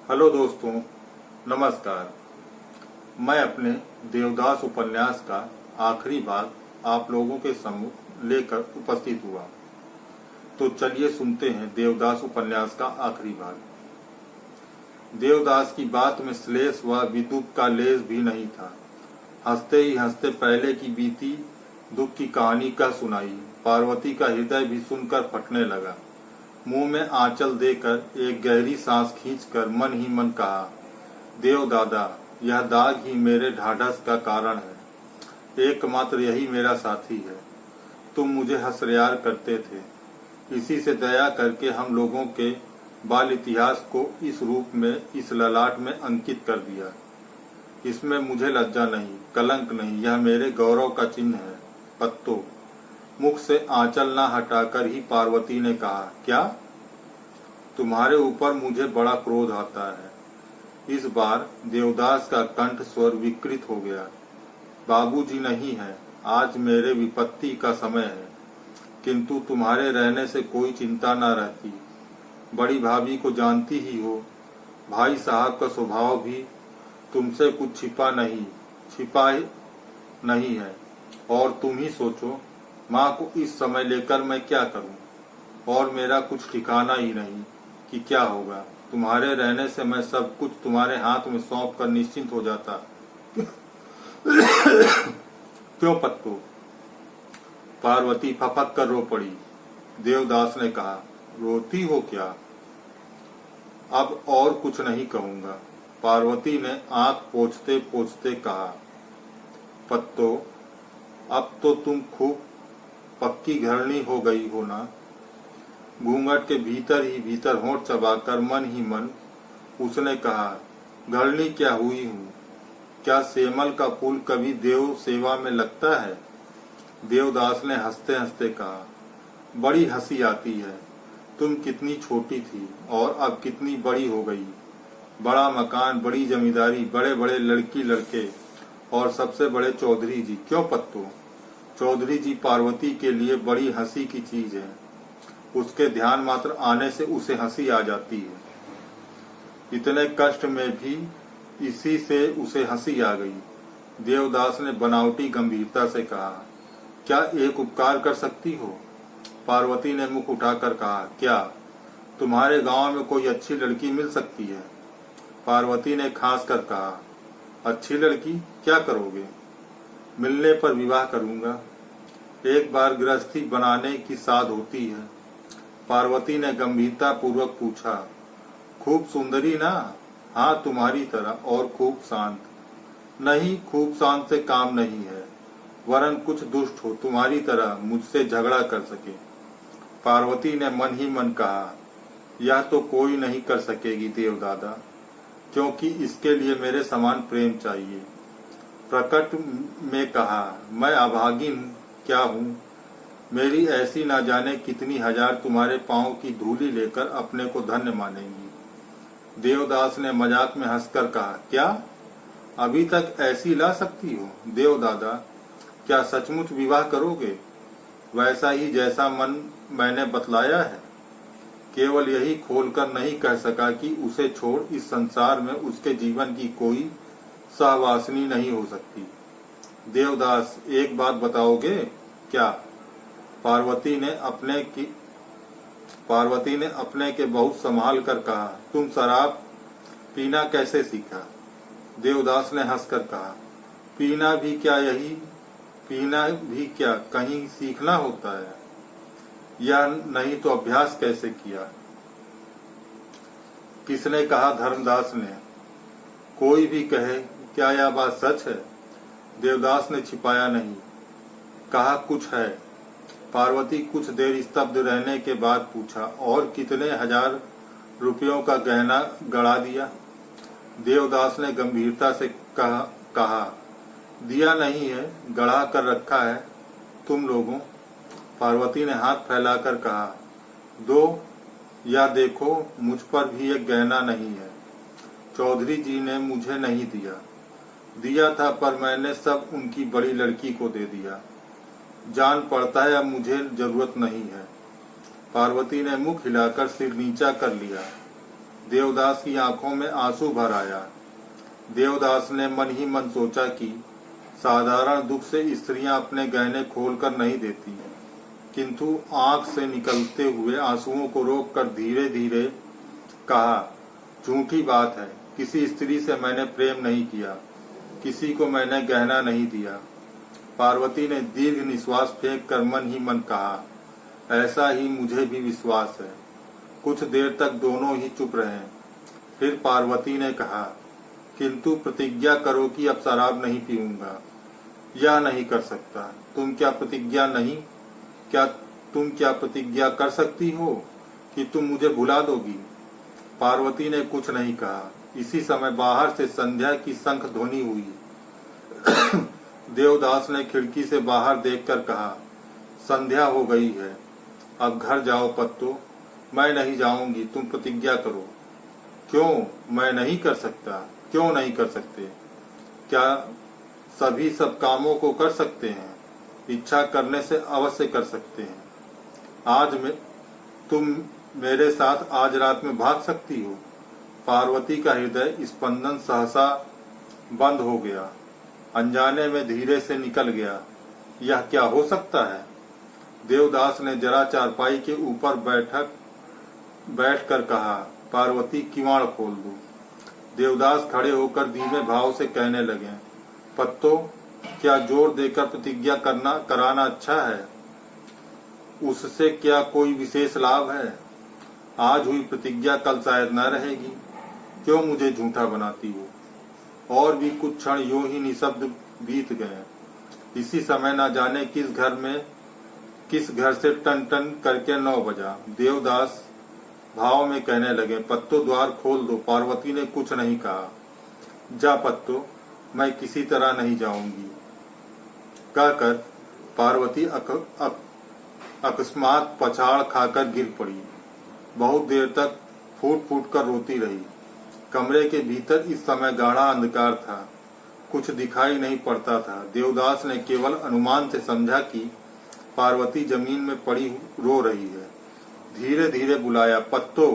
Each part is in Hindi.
हेलो दोस्तों, नमस्कार। मैं अपने देवदास उपन्यास का आखिरी भाग आप लोगों के सम्मुख लेकर उपस्थित हुआ। तो चलिए सुनते हैं देवदास उपन्यास का आखिरी भाग। देवदास की बात में श्लेष व विदुप का लेश भी नहीं था। हंसते ही हंसते पहले की बीती दुख की कहानी कह सुनाई। पार्वती का हृदय भी सुनकर फटने लगा। मुंह में आंचल देकर एक गहरी सांस खींचकर मन ही मन कहा, देव दादा, यह दाग ही मेरे ढाढ़स का कारण है। एकमात्र यही मेरा साथी है। तुम मुझे हंसरयार करते थे, इसी से दया करके हम लोगों के बाल इतिहास को इस रूप में, इस ललाट में अंकित कर दिया। इसमें मुझे लज्जा नहीं, कलंक नहीं, यह मेरे गौरव का चिन्ह है। पत्तो, मुख से आंचल ना हटाकर ही पार्वती ने कहा, क्या? तुम्हारे ऊपर मुझे बड़ा क्रोध आता है। इस बार देवदास का कंठ स्वर विकृत हो गया। बाबूजी नहीं है, आज मेरे विपत्ति का समय है, किंतु तुम्हारे रहने से कोई चिंता न रहती। बड़ी भाभी को जानती ही हो, भाई साहब का स्वभाव भी तुमसे कुछ छिपा नहीं है। और तुम ही सोचो, माँ को इस समय लेकर मैं क्या करूं, और मेरा कुछ ठिकाना ही नहीं कि क्या होगा। तुम्हारे रहने से मैं सब कुछ तुम्हारे हाथ में सौंप कर निश्चिंत हो जाता। क्यों पत्तो? पार्वती फपक कर रो पड़ी। देवदास ने कहा, रोती हो क्या? अब और कुछ नहीं कहूंगा। पार्वती ने आंख पोंछते पोंछते कहा, पत्तो, अब तो तुम खूब पक्की घरनी हो गई हो ना। घूंघट के भीतर ही भीतर होंठ चबाकर मन ही मन उसने कहा, घरनी क्या हुई हूँ? क्या सेमल का फूल कभी देव सेवा में लगता है? देवदास ने हंसते हंसते कहा, बड़ी हंसी आती है। तुम कितनी छोटी थी और अब कितनी बड़ी हो गई। बड़ा मकान, बड़ी जमींदारी, बड़े बड़े लड़की लड़के, और सबसे बड़े चौधरी जी। क्यों पत्तो? चौधरी जी पार्वती के लिए बड़ी हंसी की चीज है। उसके ध्यान मात्र आने से उसे हंसी आ जाती है। इतने कष्ट में भी इसी से उसे हंसी आ गई। देवदास ने बनावटी गंभीरता से कहा, क्या एक उपकार कर सकती हो? पार्वती ने मुख उठाकर कहा, क्या? तुम्हारे गांव में कोई अच्छी लड़की मिल सकती है? पार्वती ने खांस कर कहा, अच्छी लड़की? क्या करोगे? मिलने पर विवाह करूंगा। एक बार गृहस्थी बनाने की साध होती है। पार्वती ने गंभीरता पूर्वक पूछा, खूब सुंदरी ना? हाँ, तुम्हारी तरह, और खूब शांत। नहीं, खूब शांत से काम नहीं है, वरन कुछ दुष्ट हो, तुम्हारी तरह मुझसे झगड़ा कर सके। पार्वती ने मन ही मन कहा, यह तो कोई नहीं कर सकेगी देवदादा, क्योंकि इसके लिए मेरे समान प्रेम चाहिए। प्रकट में कहा, मैं अभागिन क्या हूँ? मेरी ऐसी ना जाने कितनी हजार तुम्हारे पांव की धूली लेकर अपने को धन्य मानेंगी। देवदास ने मजाक में हंसकर कहा, क्या अभी तक ऐसी ला सकती हो? देवदादा, क्या सचमुच विवाह करोगे? वैसा ही जैसा मन मैंने बतलाया है। केवल यही खोलकर नहीं कह सका कि उसे छोड़ इस संसार में उसके जीवन की कोई सहवासिनी नहीं हो सकती। देवदास, एक बात बताओगे क्या? पार्वती ने अपने के बहुत संभाल कर कहा, तुम शराब पीना कैसे सीखा? देवदास ने हंसकर कहा, पीना भी क्या कहीं सीखना होता है? या नहीं तो अभ्यास कैसे किया? किसने कहा? धर्मदास ने। कोई भी कहे, क्या यह बात सच है? देवदास ने छिपाया नहीं, कहा, कुछ है। पार्वती कुछ देर स्तब्ध रहने के बाद पूछा, और कितने हजार रुपयों का गहना गड़ा दिया? देवदास ने गंभीरता से कहा, दिया नहीं है, गढ़ा कर रखा है तुम लोगों। पार्वती ने हाथ फैलाकर कहा, दो या देखो, मुझ पर भी एक गहना नहीं है। चौधरी जी ने मुझे नहीं दिया था, पर मैंने सब उनकी बड़ी लड़की को दे दिया। जान पड़ता है अब मुझे जरूरत नहीं है। पार्वती ने मुख हिलाकर सिर नीचा कर लिया। देवदास की आंखों में आंसू भर आया। देवदास ने मन ही मन सोचा कि साधारण दुख से स्त्रियां अपने गहने खोलकर नहीं देती, किंतु आंख से निकलते हुए आंसुओं को रोककर धीरे धीरे कहा, झूठी बात है, किसी स्त्री से मैंने प्रेम नहीं किया, किसी को मैंने गहना नहीं दिया। पार्वती ने दीर्घ निश्वास फेंक कर मन ही मन कहा, ऐसा ही मुझे भी विश्वास है। कुछ देर तक दोनों ही चुप रहे। फिर पार्वती ने कहा, किंतु प्रतिज्ञा करो कि अब शराब नहीं पीऊंगा। यह नहीं कर सकता। तुम क्या प्रतिज्ञा कर सकती हो कि तुम मुझे भुला दोगी? पार्वती ने कुछ नहीं कहा। इसी समय बाहर से संध्या की शंख ध्वनि हुई। देवदास ने खिड़की से बाहर देखकर कहा, संध्या हो गई है, अब घर जाओ पत्तो। मैं नहीं जाऊंगी, तुम प्रतिज्ञा करो। क्यों? मैं नहीं कर सकता। क्यों नहीं कर सकते? क्या सभी सब कामों को कर सकते हैं? इच्छा करने से अवश्य कर सकते हैं। तुम मेरे साथ आज रात में भाग सकती हो। पार्वती का हृदय स्पंदन सहसा बंद हो गया, अनजाने में धीरे से निकल गया। यह क्या हो सकता है? देवदास ने जरा चारपाई के ऊपर बैठकर कहा, पार्वती किवाड़ खोल दो। देवदास खड़े होकर धीमे भाव से कहने लगे, पत्तो, क्या जोर देकर प्रतिज्ञा कराना अच्छा है? उससे क्या कोई विशेष लाभ है? आज हुई प्रतिज्ञा कल शायद न रहेगी। क्यों मुझे झूठा बनाती हो? और भी कुछ क्षण यूं ही निशब्द बीत गए। इसी समय न जाने किस घर से टन टन करके 9 बजा। देवदास भाव में कहने लगे, पत्तो द्वार खोल दो। पार्वती ने कुछ नहीं कहा। जा पत्तो, मैं किसी तरह नहीं जाऊंगी, कहकर पार्वती अकस्मात पछाड़ खाकर गिर पड़ी। बहुत देर तक फूट फूट कर रोती रही। कमरे के भीतर इस समय गाढ़ा अंधकार था, कुछ दिखाई नहीं पड़ता था। देवदास ने केवल अनुमान से समझा कि पार्वती जमीन में पड़ी रो रही है। धीरे धीरे बुलाया, पत्तो,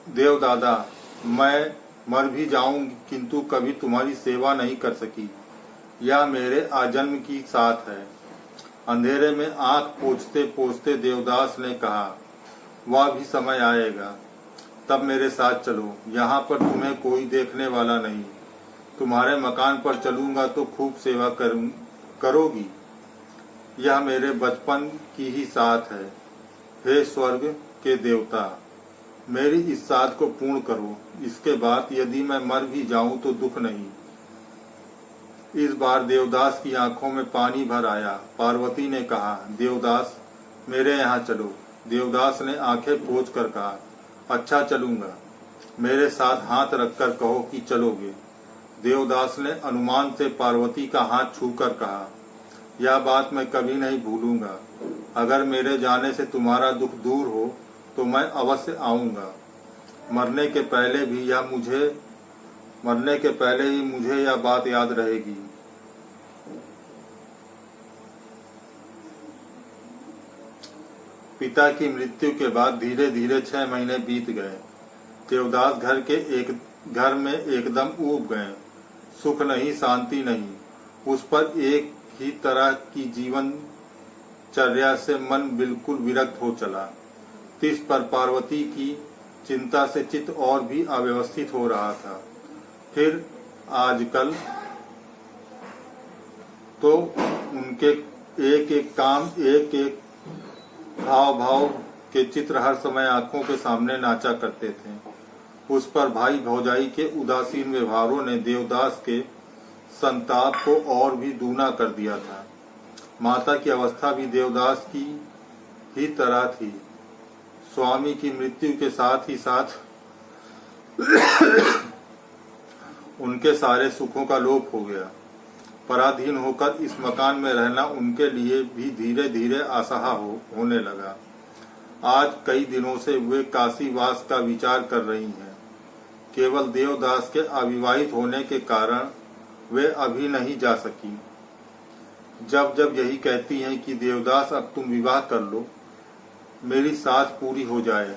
देवदादा, मैं मर भी जाऊंगी किंतु कभी तुम्हारी सेवा नहीं कर सकी। यह मेरे आजन्म की साथ है। अंधेरे में आंख पोंछते पोंछते देवदास ने कहा, वह भी समय आएगा, तब मेरे साथ चलो। यहाँ पर तुम्हें कोई देखने वाला नहीं। तुम्हारे मकान पर चलूंगा तो खूब सेवा करोगी। यह मेरे बचपन की ही साथ है। हे स्वर्ग के देवता, मेरी इस साथ को पूर्ण करो। इसके बाद यदि मैं मर भी जाऊं तो दुख नहीं। इस बार देवदास की आंखों में पानी भर आया। पार्वती ने कहा, देवदास, मेरे यहाँ चलो। देवदास ने आंखें पोंछ कर कहा, अच्छा चलूंगा। मेरे साथ हाथ रखकर कहो कि चलोगे। देवदास ने अनुमान से पार्वती का हाथ छूकर कहा, यह बात मैं कभी नहीं भूलूंगा। अगर मेरे जाने से तुम्हारा दुख दूर हो तो मैं अवश्य आऊंगा। मरने के पहले ही मुझे यह बात याद रहेगी। पिता की मृत्यु के बाद धीरे धीरे 6 महीने बीत गए। देवदास घर में एकदम ऊब गए। सुख नहीं, शांति नहीं। उस पर एक ही तरह की जीवन चर्या से मन बिल्कुल विरक्त हो चला। तिस पर पार्वती की चिंता से चित्त और भी अव्यवस्थित हो रहा था। फिर आजकल तो उनके एक एक काम, एक एक हाव भाव के चित्र हर समय आंखों के सामने नाचा करते थे। उस पर भाई भौजाई के उदासीन व्यवहारों ने देवदास के संताप को और भी दूना कर दिया था। माता की अवस्था भी देवदास की ही तरह थी। स्वामी की मृत्यु के साथ ही साथ उनके सारे सुखों का लोप हो गया। पराधीन होकर इस मकान में रहना उनके लिए भी धीरे धीरे असह्य होने लगा। आज कई दिनों से वे काशीवास का विचार कर रही हैं। केवल देवदास के अविवाहित होने के कारण वे अभी नहीं जा सकी। जब जब यही कहती हैं कि देवदास, अब तुम विवाह कर लो, मेरी साथ पूरी हो जाए,